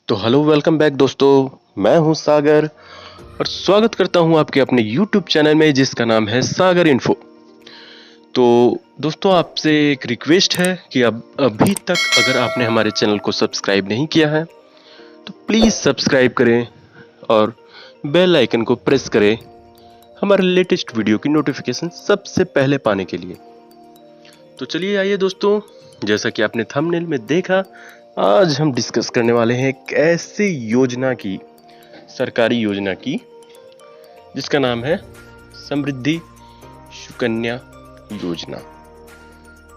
तो hello welcome back दोस्तों। मैं हूं सागर और स्वागत करता हूं आपके अपने YouTube चैनल में जिसका नाम है सागर इन्फो। तो दोस्तों आपसे एक रिक्वेस्ट है कि अब अभी तक अगर आपने हमारे चैनल को सब्सक्राइब नहीं किया है तो प्लीज़ सब्सक्राइब करें और बेल आइकन को प्रेस करें हमारे लेटेस्ट वीडियो की नोटिफिकेशन सबसे पहले पाने के लिए। तो चलिए आइए दोस्तों, जैसा कि आपने थंबनेल में देखा, आज हम डिस्कस करने वाले हैं एक ऐसी योजना की, सरकारी योजना की, जिसका नाम है समृद्धि सुकन्या योजना।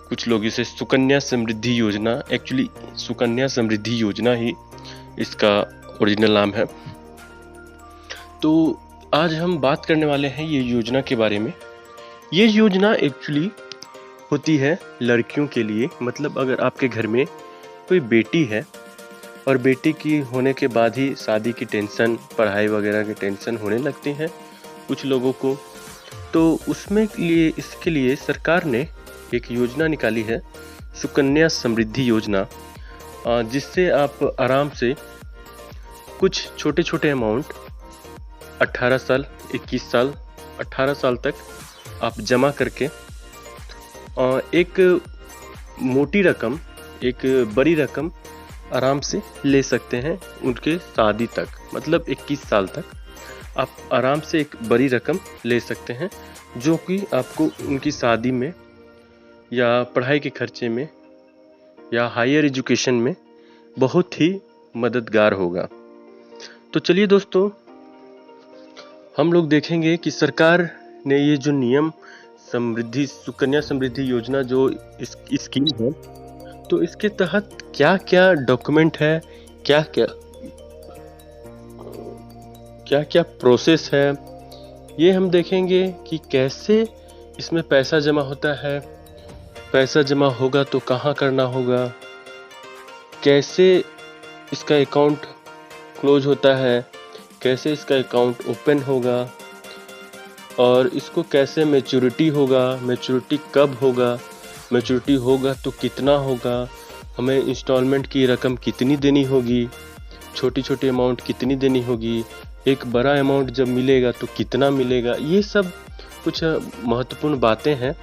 कुछ लोग इसे सुकन्या समृद्धि योजना, एक्चुअली सुकन्या समृद्धि योजना ही इसका ओरिजिनल नाम है। तो आज हम बात करने वाले हैं ये योजना के बारे में। ये योजना एक्चुअली होती है लड़कियों के लिए। मतलब अगर आपके घर में कोई बेटी है और बेटी की होने के बाद ही शादी की टेंशन, पढ़ाई वगैरह की टेंशन होने लगती है कुछ लोगों को, तो उसमें इसके लिए सरकार ने एक योजना निकाली है, सुकन्या समृद्धि योजना, जिससे आप आराम से कुछ छोटे छोटे अमाउंट 18 साल, 21 साल, 18 साल तक आप जमा करके एक मोटी रकम, एक बड़ी रकम आराम से ले सकते हैं उनके शादी तक। मतलब 21 साल तक आप आराम से एक बड़ी रकम ले सकते हैं, जो कि आपको उनकी शादी में या पढ़ाई के खर्चे में या हायर एजुकेशन में बहुत ही मददगार होगा। तो चलिए दोस्तों, हम लोग देखेंगे कि सरकार ने ये जो नियम, समृद्धि सुकन्या समृद्धि योजना जो स्कीम है, तो इसके तहत क्या क्या डॉक्यूमेंट है, क्या क्या प्रोसेस है, ये हम देखेंगे कि कैसे इसमें पैसा जमा होता है, पैसा जमा होगा तो कहाँ करना होगा, कैसे इसका अकाउंट क्लोज होता है, कैसे इसका अकाउंट ओपन होगा, और इसको कैसे मैच्योरिटी होगा, मैच्योरिटी कब होगा, मैच्योरिटी होगा तो कितना होगा, हमें इंस्टॉलमेंट की रकम कितनी देनी होगी, छोटी छोटी अमाउंट कितनी देनी होगी, एक बड़ा अमाउंट जब मिलेगा तो कितना मिलेगा। ये सब कुछ महत्वपूर्ण बातें हैं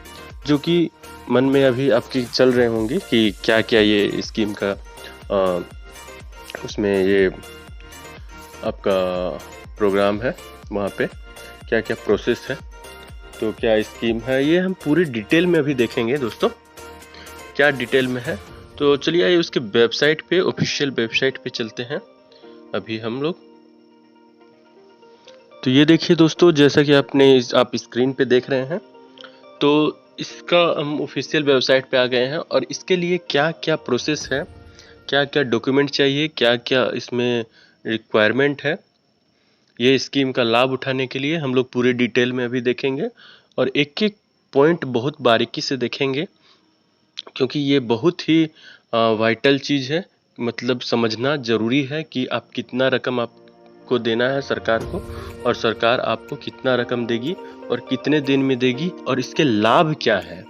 जो कि मन में अभी आपकी चल रहे होंगे कि क्या क्या ये स्कीम का उसमें ये आपका प्रोग्राम है, वहाँ पे क्या क्या प्रोसेस है, तो क्या स्कीम है, ये हम पूरी डिटेल में अभी देखेंगे दोस्तों, क्या डिटेल में है। तो चलिए आइए उसके वेबसाइट पे, ऑफिशियल वेबसाइट पे चलते हैं अभी हम लोग। तो ये देखिए दोस्तों, जैसा कि आप स्क्रीन पे देख रहे हैं, तो इसका हम ऑफिशियल वेबसाइट पे आ गए हैं और इसके लिए क्या क्या प्रोसेस है, क्या क्या डॉक्यूमेंट चाहिए, क्या क्या इसमें रिक्वायरमेंट है, ये स्कीम का लाभ उठाने के लिए हम लोग पूरे डिटेल में अभी देखेंगे और एक एक पॉइंट बहुत बारीकी से देखेंगे, क्योंकि ये बहुत ही वाइटल चीज़ है। मतलब समझना ज़रूरी है कि आप कितना रकम आपको देना है सरकार को, और सरकार आपको कितना रकम देगी और कितने दिन में देगी, और इसके लाभ क्या है।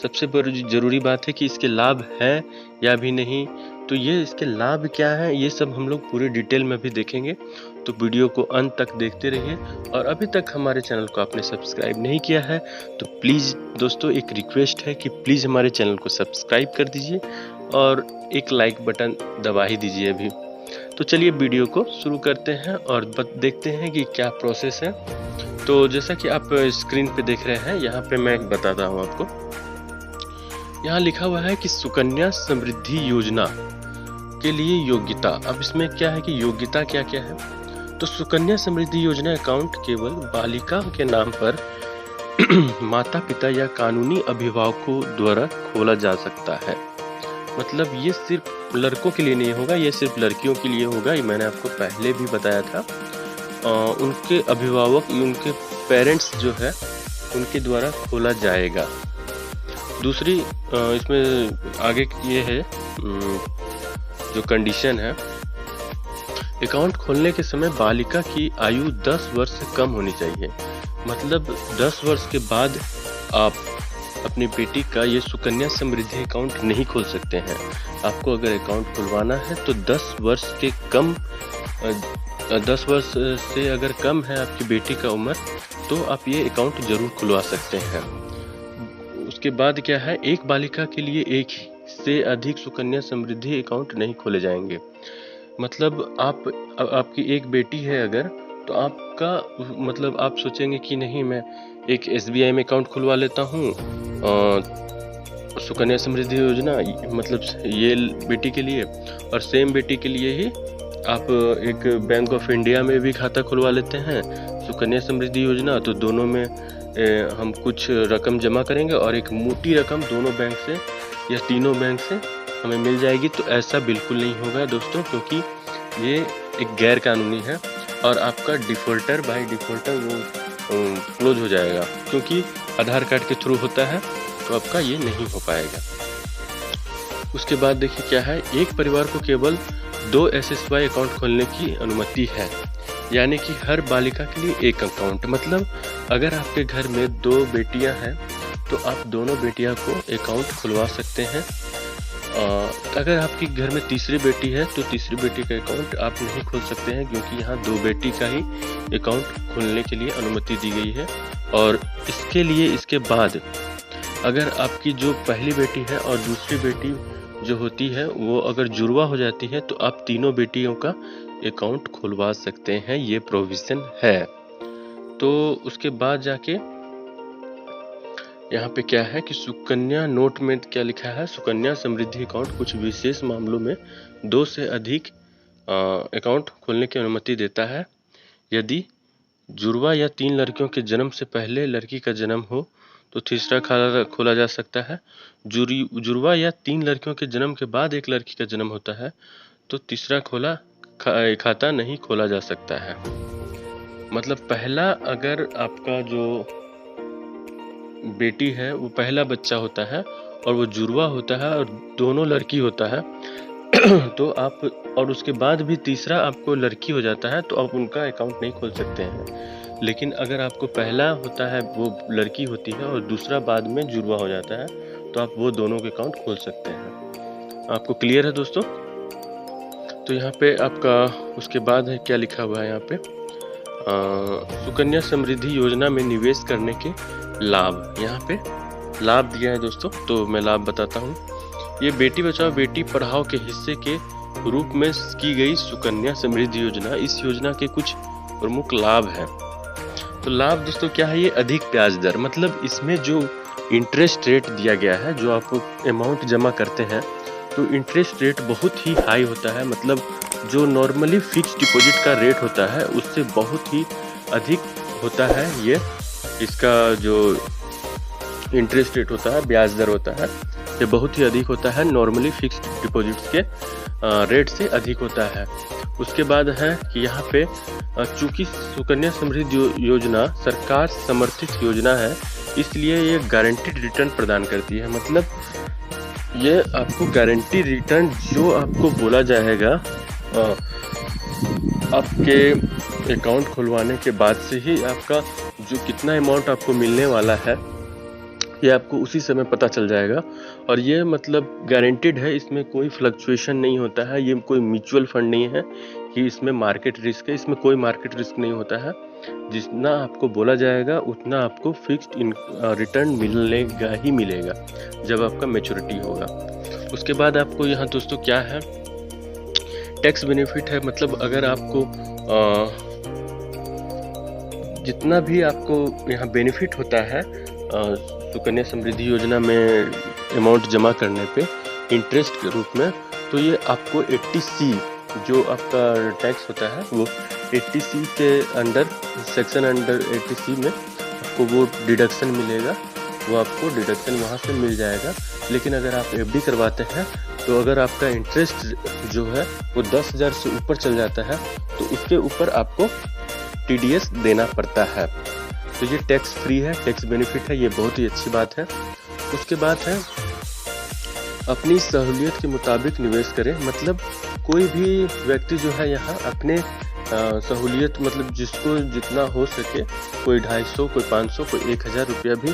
सबसे बड़ी ज़रूरी बात है कि इसके लाभ है या भी नहीं, तो ये इसके लाभ क्या है, ये सब हम लोग पूरे डिटेल में भी देखेंगे। तो वीडियो को अंत तक देखते रहिए, और अभी तक हमारे चैनल को आपने सब्सक्राइब नहीं किया है तो प्लीज़ दोस्तों, एक रिक्वेस्ट है कि प्लीज़ हमारे चैनल को सब्सक्राइब कर दीजिए और एक लाइक बटन दबा ही दीजिए अभी। तो चलिए वीडियो को शुरू करते हैं और देखते हैं कि क्या प्रोसेस है। तो जैसा कि आप स्क्रीन पे देख रहे हैं, यहाँ पे मैं बताता हूँ आपको। यहाँ लिखा हुआ है कि सुकन्या समृद्धि योजना के लिए योग्यता। अब इसमें क्या है कि योग्यता क्या क्या है। तो सुकन्या समृद्धि योजना अकाउंट केवल बालिका के नाम पर माता पिता या कानूनी अभिभावकों द्वारा खोला जा सकता है। मतलब ये सिर्फ लड़कों के लिए नहीं होगा, ये सिर्फ लड़कियों के लिए होगा। ये मैंने आपको पहले भी बताया था। उनके अभिभावक, उनके पेरेंट्स जो है, उनके द्वारा खोला जाएगा। दूसरी इसमें आगे ये है जो कंडीशन है, अकाउंट खोलने के समय बालिका की आयु 10 वर्ष से कम होनी चाहिए। मतलब 10 वर्ष के बाद आप अपनी बेटी का ये सुकन्या समृद्धि अकाउंट नहीं खोल सकते हैं। आपको अगर अकाउंट खुलवाना है तो 10 वर्ष से अगर कम है आपकी बेटी का उम्र, तो आप ये अकाउंट जरूर खुलवा सकते हैं। उसके बाद क्या है, एक बालिका के लिए एक से अधिक सुकन्या समृद्धि अकाउंट नहीं खोले जाएंगे। मतलब आपकी एक बेटी है अगर, तो आपका मतलब आप सोचेंगे कि नहीं, मैं एक SBI में अकाउंट खुलवा लेता हूँ सुकन्या समृद्धि योजना, मतलब ये बेटी के लिए, और सेम बेटी के लिए ही आप एक बैंक ऑफ इंडिया में भी खाता खुलवा लेते हैं सुकन्या समृद्धि योजना। तो दोनों में हम कुछ रकम जमा करेंगे और एक मोटी रकम दोनों बैंक से या तीनों बैंक से हमें मिल जाएगी। तो ऐसा बिल्कुल नहीं होगा दोस्तों, क्योंकि ये एक गैर कानूनी है और आपका डिफ़ॉल्टर बाय डिफ़ॉल्टर वो क्लोज हो जाएगा, क्योंकि आधार कार्ड के थ्रू होता है, तो आपका ये नहीं हो पाएगा। उसके बाद देखिए क्या है, एक परिवार को केवल 2 SSY अकाउंट खोलने की अनुमति है, यानी कि हर बालिका के लिए एक अकाउंट। मतलब अगर आपके घर में 2 बेटियां हैं तो आप दोनों बेटियां को अकाउंट खुलवा सकते हैं। अगर आपके घर में तीसरी बेटी है तो तीसरी बेटी का अकाउंट आप नहीं खोल सकते हैं, क्योंकि यहाँ 2 बेटी का ही अकाउंट खोलने के लिए अनुमति दी गई है। और इसके लिए इसके बाद अगर आपकी जो पहली बेटी है और दूसरी बेटी जो होती है वो अगर जुड़वा हो जाती है, तो आप तीनों बेटियों का अकाउंट खुलवा सकते हैं, ये प्रोविज़न है। तो उसके बाद जाके यहाँ पे क्या है कि सुकन्या नोट में क्या लिखा है, सुकन्या समृद्धि अकाउंट कुछ विशेष मामलों में 2 से अधिक अकाउंट खोलने की अनुमति देता है। यदि जुड़वा या 3 लड़कियों के जन्म से पहले लड़की का जन्म हो तो तीसरा खाता खोला जा सकता है। जुड़वा या 3 लड़कियों के जन्म के बाद एक लड़की का जन्म होता है तो तीसरा खाता नहीं खोला जा सकता है। मतलब पहला अगर आपका जो बेटी है वो पहला बच्चा होता है और वो जुड़वा होता है और दोनों लड़की होता है तो आप, और उसके बाद भी तीसरा आपको लड़की हो जाता है तो आप उनका अकाउंट नहीं खोल सकते हैं। लेकिन अगर आपको पहला होता है वो लड़की होती है और दूसरा बाद में जुड़वा हो जाता है तो आप वो दोनों के अकाउंट खोल सकते हैं। आपको क्लियर है दोस्तों? तो यहाँ पे आपका उसके बाद है क्या लिखा हुआ है यहाँ पे, सुकन्या समृद्धि योजना में निवेश करने के लाभ। यहाँ पे लाभ दिया है दोस्तों, तो मैं लाभ बताता हूँ। ये बेटी बचाओ बेटी पढ़ाओ के हिस्से के रूप में की गई सुकन्या समृद्धि योजना, इस योजना के कुछ प्रमुख लाभ हैं। तो लाभ दोस्तों क्या है, ये अधिक ब्याज दर, मतलब इसमें जो इंटरेस्ट रेट दिया गया है, जो आप अमाउंट जमा करते हैं तो इंटरेस्ट रेट बहुत ही हाई होता है। मतलब जो नॉर्मली फिक्स डिपॉजिट का रेट होता है उससे बहुत ही अधिक होता है। ये इसका जो इंटरेस्ट रेट होता है, ब्याज दर होता है, ये बहुत ही अधिक होता है, नॉर्मली फिक्स डिपॉजिट्स के रेट से अधिक होता है। उसके बाद है कि यहाँ पे चूंकि सुकन्या समृद्धि योजना सरकार समर्थित योजना है, इसलिए ये गारंटीड रिटर्न प्रदान करती है। मतलब ये आपको गारंटी रिटर्न जो आपको बोला जाएगा आपके अकाउंट खुलवाने के बाद से ही आपका जो कितना अमाउंट आपको मिलने वाला है ये आपको उसी समय पता चल जाएगा। और ये मतलब गारंटीड है, इसमें कोई फ्लक्चुएशन नहीं होता है। ये कोई म्यूचुअल फंड नहीं है कि इसमें मार्केट रिस्क है, इसमें कोई मार्केट रिस्क नहीं होता है। जितना आपको बोला जाएगा उतना आपको फिक्स्ड रिटर्न मिलेगा ही मिलेगा जब आपका मैच्योरिटी होगा। उसके बाद आपको यहाँ दोस्तों क्या है, टैक्स बेनिफिट है। मतलब अगर आपको जितना भी आपको यहाँ बेनिफिट होता है सुकन्या समृद्धि योजना में अमाउंट जमा करने पे इंटरेस्ट के रूप में, तो ये आपको 80C जो आपका टैक्स होता है वो 80C के अंडर, सेक्शन अंडर 80C में आपको वो डिडक्शन मिलेगा, वो आपको डिडक्शन वहाँ से मिल जाएगा। लेकिन अगर आप FD करवाते हैं तो अगर आपका इंटरेस्ट जो है वो 10,000 से ऊपर चल जाता है तो उसके ऊपर आपको TDS देना पड़ता है। तो ये टैक्स फ्री है, टैक्स बेनिफिट है, ये बहुत ही अच्छी बात है। उसके बाद है अपनी सहूलियत के मुताबिक निवेश करें। मतलब कोई भी व्यक्ति जो है यहाँ अपने सहूलियत, मतलब जिसको जितना हो सके, कोई 250, कोई 500, कोई 1000 रुपया भी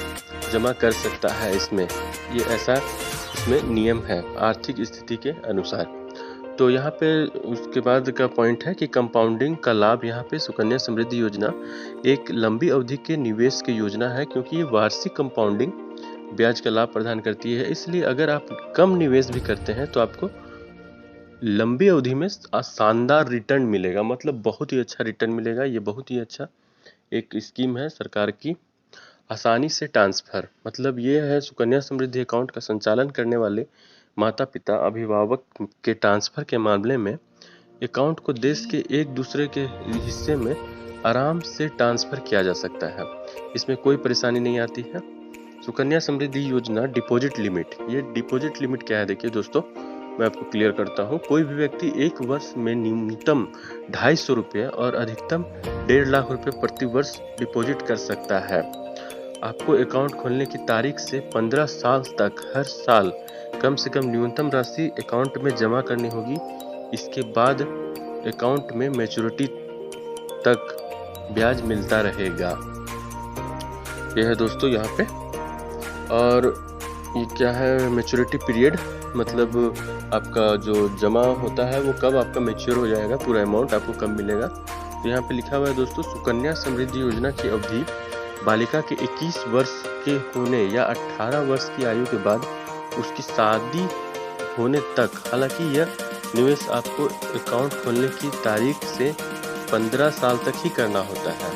जमा कर सकता है इसमें, ये ऐसा इसमें नियम है आर्थिक स्थिति के अनुसार। तो यहाँ पे उसके बाद का पॉइंट है कि कंपाउंडिंग का लाभ यहाँ पे सुकन्या समृद्धि योजना एक लंबी अवधि के निवेश की योजना है, क्योंकि ये वार्षिक कंपाउंडिंग ब्याज का लाभ प्रदान करती है। इसलिए अगर आप कम निवेश भी करते हैं तो आपको लंबी अवधि में शानदार रिटर्न मिलेगा, मतलब बहुत ही अच्छा रिटर्न मिलेगा। ये बहुत ही अच्छा एक स्कीम है सरकार की। आसानी से ट्रांसफर, मतलब ये है सुकन्या समृद्धि अकाउंट का संचालन करने वाले माता पिता अभिभावक के ट्रांसफर के मामले में अकाउंट को देश के एक दूसरे के हिस्से में आराम से ट्रांसफर किया जा सकता है, इसमें कोई परेशानी नहीं आती है। सुकन्या समृद्धि योजना डिपॉजिट लिमिट, ये डिपॉजिट लिमिट क्या है देखिए दोस्तों, मैं आपको क्लियर करता हूँ। कोई भी व्यक्ति एक वर्ष में न्यूनतम 250 रुपये और अधिकतम 1.5 लाख रुपये प्रति वर्ष डिपॉजिट कर सकता है। आपको अकाउंट खोलने की तारीख से 15 साल तक हर साल कम से कम न्यूनतम राशि अकाउंट में जमा करनी होगी। इसके बाद अकाउंट में मैच्योरिटी तक ब्याज मिलता रहेगा। यह है दोस्तों यहाँ पे। और ये क्या है, मैच्योरिटी पीरियड, मतलब आपका जो जमा होता है वो कब आपका मैच्योर हो जाएगा, पूरा अमाउंट आपको कब मिलेगा। तो यहाँ पे लिखा हुआ है दोस्तों, सुकन्या समृद्धि योजना की अवधि बालिका के 21 वर्ष के होने या 18 वर्ष की आयु के बाद उसकी शादी होने तक। हालांकि यह निवेश आपको अकाउंट खोलने की तारीख से 15 साल तक ही करना होता है,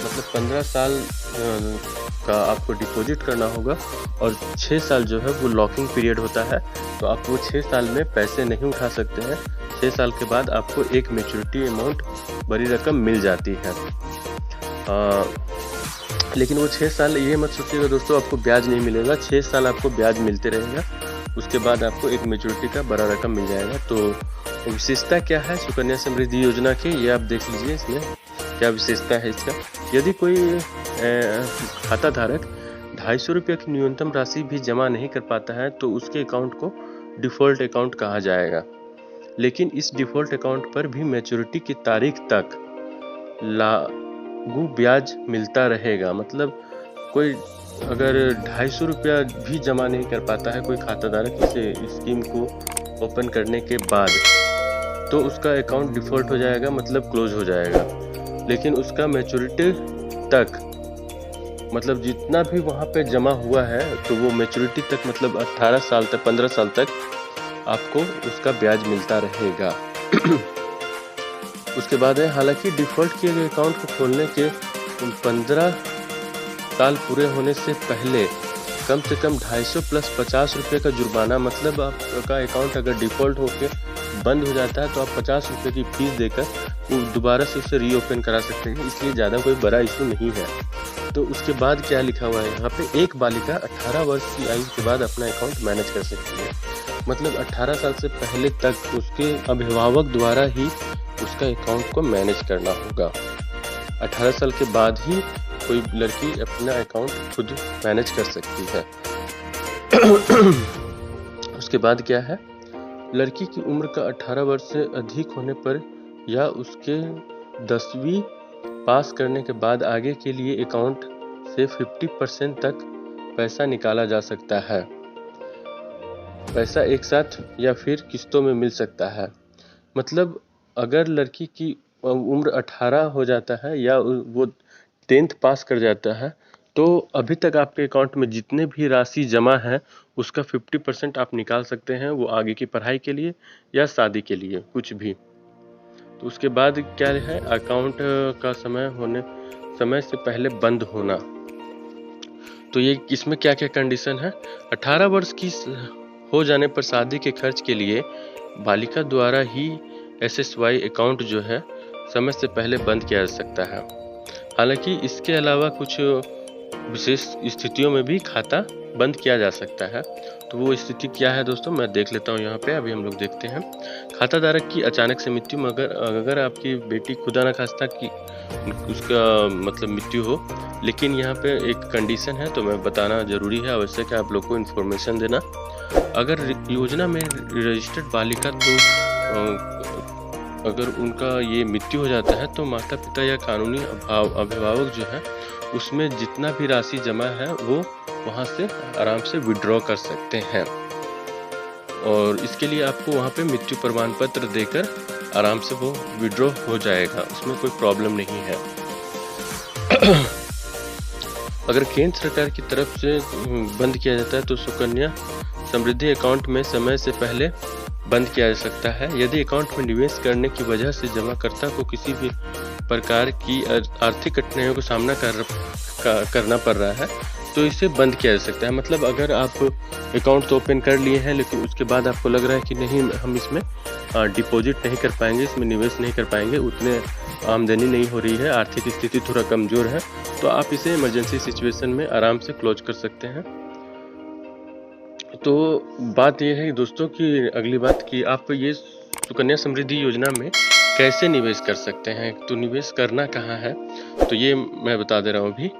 मतलब 15 साल का आपको डिपॉजिट करना होगा और 6 साल जो है वो लॉकिंग पीरियड होता है। तो आप वो 6 साल में पैसे नहीं उठा सकते हैं। 6 साल के बाद आपको एक मैच्योरिटी अमाउंट बड़ी रकम मिल जाती है। लेकिन वो 6 साल, ये मत सोचिएगा दोस्तों आपको ब्याज नहीं मिलेगा, 6 साल आपको ब्याज मिलते रहेगा, उसके बाद आपको एक मैच्योरिटी का बड़ा रकम मिल जाएगा। तो विशेषता क्या है सुकन्या समृद्धि योजना की, ये आप देख लीजिए इसमें क्या विशेषता है इसका। यदि कोई खाता धारक 250 रुपये की न्यूनतम राशि भी जमा नहीं कर पाता है तो उसके अकाउंट को डिफ़ॉल्ट अकाउंट कहा जाएगा। लेकिन इस डिफ़ॉल्ट अकाउंट पर भी मैच्योरिटी की तारीख तक लागू ब्याज मिलता रहेगा। मतलब कोई अगर 250 रुपया भी जमा नहीं कर पाता है कोई खाता धारक इसे स्कीम को ओपन करने के बाद, तो उसका अकाउंट डिफ़ॉल्ट हो जाएगा, मतलब क्लोज हो जाएगा। लेकिन उसका मैच्योरिटी तक, मतलब जितना भी वहाँ पे जमा हुआ है तो वो मैच्योरिटी तक, मतलब 18 साल तक, 15 साल तक आपको उसका ब्याज मिलता रहेगा। उसके बाद है, हालांकि डिफ़ॉल्ट किए गए अकाउंट को खोलने के 15 साल पूरे होने से पहले कम से कम 250 प्लस 50 रुपये का जुर्माना, मतलब आपका अकाउंट अगर डिफ़ॉल्ट होकर बंद हो जाता है तो आप 50 रुपये की फीस देकर दोबारा से उसे रीओपन करा सकते हैं, इसलिए ज़्यादा कोई बड़ा इशू नहीं है। तो उसके बाद क्या लिखा हुआ है यहाँ पे, एक बालिका 18 वर्ष की आयु के बाद अपना अकाउंट मैनेज कर सकती है। मतलब 18 साल से पहले तक उसके अभिभावक द्वारा ही उसका अकाउंट को मैनेज करना होगा। 18 साल के बाद ही कोई लड़की अपना अकाउंट खुद मैनेज कर सकती है। उसके बाद क्या है, लड़की की उम्र का 18 वर्ष से अधिक होने पर या उसके 10वीं पास करने के बाद आगे के लिए अकाउंट से 50% तक पैसा निकाला जा सकता है। पैसा एक साथ या फिर किस्तों में मिल सकता है। मतलब अगर लड़की की उम्र 18 हो जाता है या वो 10th पास कर जाता है तो अभी तक आपके अकाउंट में जितने भी राशि जमा है उसका 50% आप निकाल सकते हैं, वो आगे की पढ़ाई के लिए या शादी के लिए, कुछ भी। तो उसके बाद क्या है, अकाउंट का समय से पहले बंद होना। तो ये इसमें क्या क्या कंडीशन है, 18 वर्ष की हो जाने पर शादी के खर्च के लिए बालिका द्वारा ही SSY अकाउंट जो है समय से पहले बंद किया जा सकता है। हालांकि इसके अलावा कुछ विशेष स्थितियों में भी खाता बंद किया जा सकता है। तो वो स्थिति क्या है दोस्तों, मैं देख लेता हूँ यहाँ पे। अभी हम लोग देखते हैं, खाता धारक की अचानक से मृत्यु, मगर अगर आपकी बेटी खुदा न खास्ता की उसका मतलब मृत्यु हो, लेकिन यहाँ पे एक कंडीशन है तो मैं बताना जरूरी है, आवश्यक है आप लोग को इन्फॉर्मेशन देना। अगर योजना में रजिस्टर्ड बालिका तो अगर उनका ये मृत्यु हो जाता है तो माता पिता या कानूनी अभिभावक जो है उसमें जितना भी राशि जमा है वो वहाँ से आराम से विड्रॉ कर सकते हैं। और इसके लिए आपको वहाँ पे मृत्यु प्रमाण पत्र देकर आराम से वो विड्रॉ हो जाएगा, उसमें कोई प्रॉब्लम नहीं है। अगर केंद्र सरकार की तरफ से बंद किया जाता है तो सुकन्या समृद्धि अकाउंट में समय से पहले बंद किया जा सकता है। यदि अकाउंट में निवेश करने की वजह से जमाकर्ता को किसी भी प्रकार की आर्थिक कठिनाइयों का सामना करना पड़ रहा है तो इसे बंद किया जा सकता है। मतलब अगर आप अकाउंट तो ओपन कर लिए हैं लेकिन उसके बाद आपको लग रहा है कि नहीं, हम इसमें डिपॉजिट नहीं कर पाएंगे, इसमें निवेश नहीं कर पाएंगे, उतने आमदनी नहीं हो रही है, आर्थिक स्थिति थोड़ा कमज़ोर है, तो आप इसे इमरजेंसी सिचुएशन में आराम से क्लोज कर सकते हैं। तो बात यह है दोस्तों कि अगली बात कि आप ये सुकन्या समृद्धि योजना में कैसे निवेश कर सकते हैं। तो निवेश करना कहाँ है तो ये मैं बता दे रहा हूँ अभी।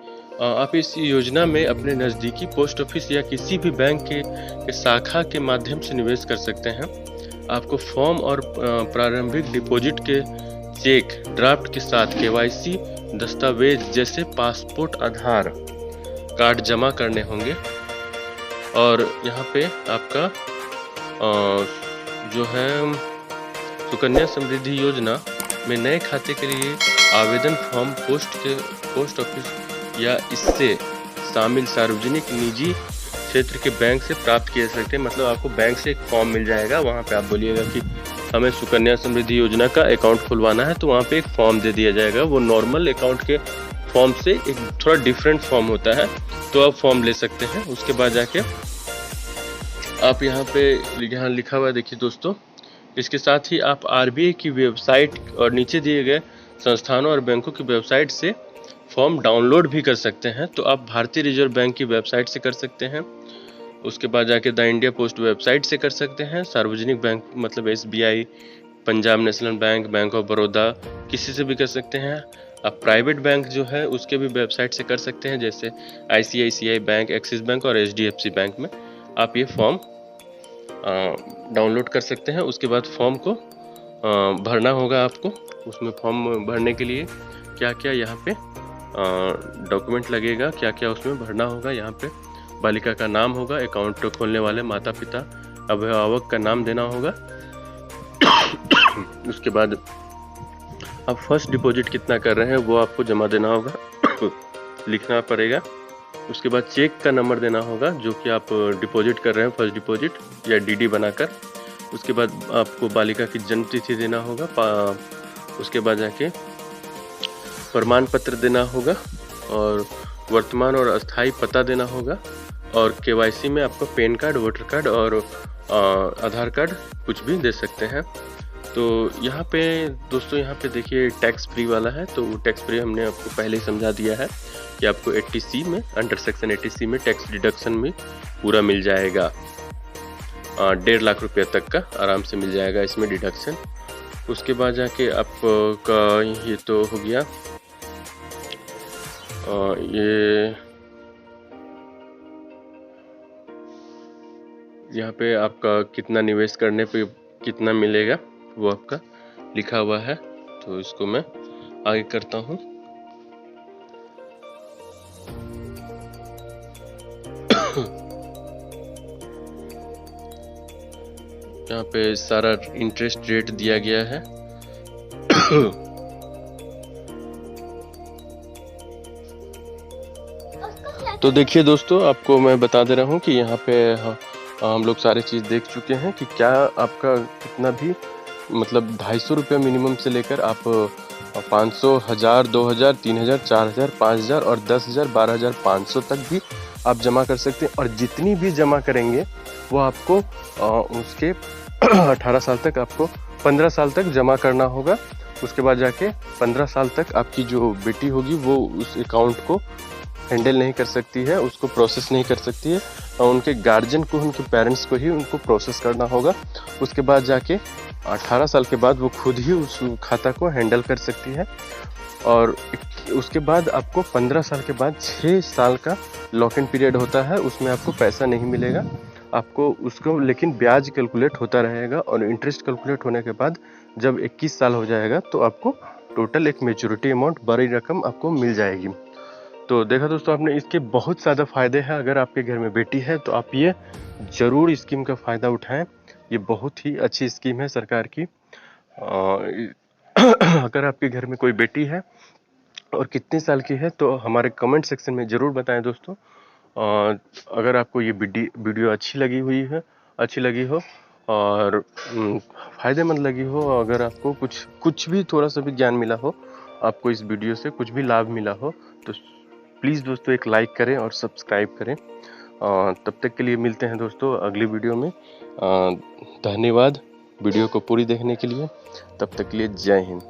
आप इस योजना में अपने नज़दीकी पोस्ट ऑफिस या किसी भी बैंक के शाखा के माध्यम से निवेश कर सकते हैं। आपको फॉर्म और प्रारंभिक डिपॉजिट के चेक ड्राफ्ट के साथ KYC दस्तावेज जैसे पासपोर्ट, आधार कार्ड जमा करने होंगे। और यहाँ पे आपका जो है सुकन्या समृद्धि योजना में नए खाते के लिए आवेदन फॉर्म पोस्ट ऑफिस या इससे शामिल सार्वजनिक निजी क्षेत्र के बैंक से प्राप्त किए जा सकते हैं। मतलब आपको बैंक से एक फॉर्म मिल जाएगा, वहाँ पे आप बोलिएगा कि हमें सुकन्या समृद्धि योजना का अकाउंट खुलवाना है तो वहाँ पे एक फॉर्म दे दिया जाएगा। वो नॉर्मल अकाउंट के फॉर्म से एक थोड़ा डिफरेंट फॉर्म होता है, तो आप फॉर्म ले सकते हैं। उसके बाद जाके आप यहाँ लिखा हुआ है देखिए दोस्तों, इसके साथ ही आप RBI की वेबसाइट और नीचे दिए गए संस्थानों और बैंकों की वेबसाइट से फॉर्म डाउनलोड भी कर सकते हैं। तो आप भारतीय रिजर्व बैंक की वेबसाइट से कर सकते हैं, उसके बाद जाके द इंडिया पोस्ट वेबसाइट से कर सकते हैं, सार्वजनिक बैंक मतलब SBI, Punjab national bank, bank of Baroda, किसी से भी कर सकते हैं। आप प्राइवेट बैंक जो है उसके भी वेबसाइट से कर सकते हैं, जैसे ICICI बैंक, एक्सिस बैंक और HDFC बैंक में आप ये फॉर्म डाउनलोड कर सकते हैं। उसके बाद फॉर्म को भरना होगा आपको। उसमें फॉर्म भरने के लिए क्या क्या यहाँ पे डॉक्यूमेंट लगेगा, क्या क्या उसमें भरना होगा। यहाँ पे बालिका का नाम होगा, अकाउंट खोलने वाले माता पिता अभिभावक का नाम देना होगा। उसके बाद आप फर्स्ट डिपॉजिट कितना कर रहे हैं वो आपको जमा देना होगा, लिखना पड़ेगा। उसके बाद चेक का नंबर देना होगा जो कि आप डिपॉजिट कर रहे हैं, फर्स्ट डिपॉजिट या DD बनाकर। उसके बाद आपको बालिका की जन्म तिथि देना होगा। उसके बाद जाके प्रमाण पत्र देना होगा और वर्तमान और अस्थायी पता देना होगा। और KYC में आपको पैन कार्ड, वोटर कार्ड और आधार कार्ड कुछ भी दे सकते हैं। तो यहाँ पे दोस्तों, यहाँ पे देखिए टैक्स फ्री वाला है, तो टैक्स फ्री हमने आपको पहले ही समझा दिया है कि आपको 80C में, अंडर सेक्शन 80C में टैक्स डिडक्शन में पूरा मिल जाएगा। 1.5 लाख रुपये तक का आराम से मिल जाएगा इसमें डिडक्शन। उसके बाद जाके आपका ये तो हो गया, ये यहाँ पे आपका कितना निवेश करने पे कितना मिलेगा वो आपका लिखा हुआ है। तो इसको मैं आगे करता हूँ। यहाँ पे सारा इंटरेस्ट रेट दिया गया है। तो देखिए दोस्तों, आपको मैं बता दे रहा हूँ कि यहाँ पे हम लोग सारे चीज़ देख चुके हैं कि क्या आपका कितना भी मतलब 250 रुपये मिनिमम से लेकर आप 500, 1000, 2000, 3000, 4000, 5000 और 10,000, 12,500 तक भी आप जमा कर सकते हैं। और जितनी भी जमा करेंगे वो आपको उसके 18 साल तक, आपको 15 साल तक जमा करना होगा। उसके बाद जाके 15 साल तक आपकी जो बेटी होगी वो उस अकाउंट को हैंडल नहीं कर सकती है, उसको प्रोसेस नहीं कर सकती है, और उनके गार्जियन को, उनके पेरेंट्स को ही उनको प्रोसेस करना होगा। उसके बाद जाके 18 साल के बाद वो खुद ही उस खाता को हैंडल कर सकती है। और उसके बाद आपको 15 साल के बाद 6 साल का लॉक इन पीरियड होता है, उसमें आपको पैसा नहीं मिलेगा। आपको उसको लेकिन ब्याज कैलकुलेट होता रहेगा, और इंटरेस्ट कैलकुलेट होने के बाद जब 21 साल हो जाएगा तो आपको टोटल एक मेच्योरिटी अमाउंट बड़ी रकम आपको मिल जाएगी। तो देखा दोस्तों आपने, इसके बहुत ज़्यादा फ़ायदे हैं। अगर आपके घर में बेटी है तो आप ये ज़रूर स्कीम का फ़ायदा उठाएं। ये बहुत ही अच्छी स्कीम है सरकार की। अगर आपके घर में कोई बेटी है और कितने साल की है तो हमारे कमेंट सेक्शन में ज़रूर बताएं दोस्तों। अगर आपको ये वीडियो अच्छी लगी हो और फ़ायदेमंद लगी हो, अगर आपको कुछ भी थोड़ा सा भी ज्ञान मिला हो, आपको इस वीडियो से कुछ भी लाभ मिला हो, तो प्लीज़ दोस्तों एक लाइक करें और सब्सक्राइब करें। तब तक के लिए मिलते हैं दोस्तों अगली वीडियो में। धन्यवाद वीडियो को पूरी देखने के लिए। तब तक के लिए जय हिंद।